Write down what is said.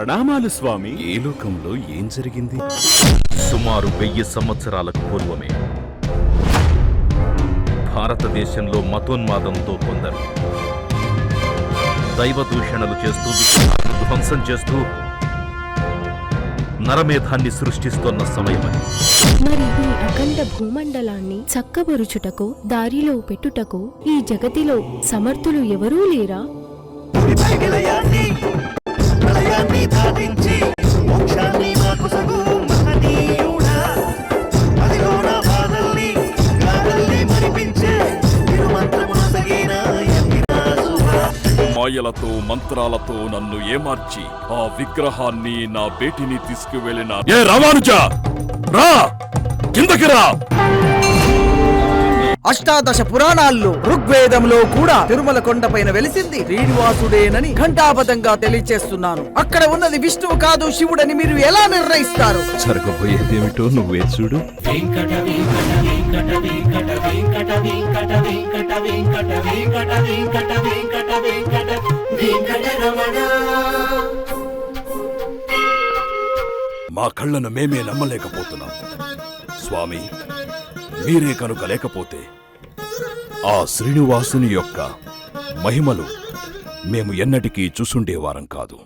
ప్రణామాలు స్వామి. ఏ లోకంలో ఏం జరిగింది? సుమారు 1000 సంవత్సరాలకు పూర్వమే భారతదేశంలో మతోన్మాదంతో కొందరు దైవ దూషణలు చేస్తూ విగ్రహాలను ధ్వంసం చేస్తూ నరమేధాన్ని సృష్టిస్తున్న సమయమని. మరి ఈ అఖండ భూమండలాన్ని చక్కబరుచుటకు దారిలో పెట్టుటకు ఈ జగతిలో సమర్థులు ఎవరూ లేరా? మాయలతో మంత్రాలతో నన్ను ఏమార్చి ఆ విగ్రహాన్ని నా బేటిని తీసుకువెళ్ళిన ఏ రామానుజా, రా కిందకి రా. అష్టాదశ పురాణాల్లో ఋగ్వేదంలో కూడా తిరుమల కొండపైన వెలిసింది శ్రీనివాసుడేనని ఘంటాపథంగా తెలియచేస్తున్నాను. అక్కడ ఉన్నది విష్ణువు కాదు శివుడని మీరు ఎలా నిర్ణయిస్తారు? జరగబోయేదేమిటో నువ్వే చూడు. మా కళ్ళను మేమే నమ్మలేకపోతున్నాం స్వామి. మీరే కనుక లేకపోతే ఆ శ్రీనివాసుని యొక్క మహిమలు మేము ఎన్నటికీ చూసుండేవారం కాదు.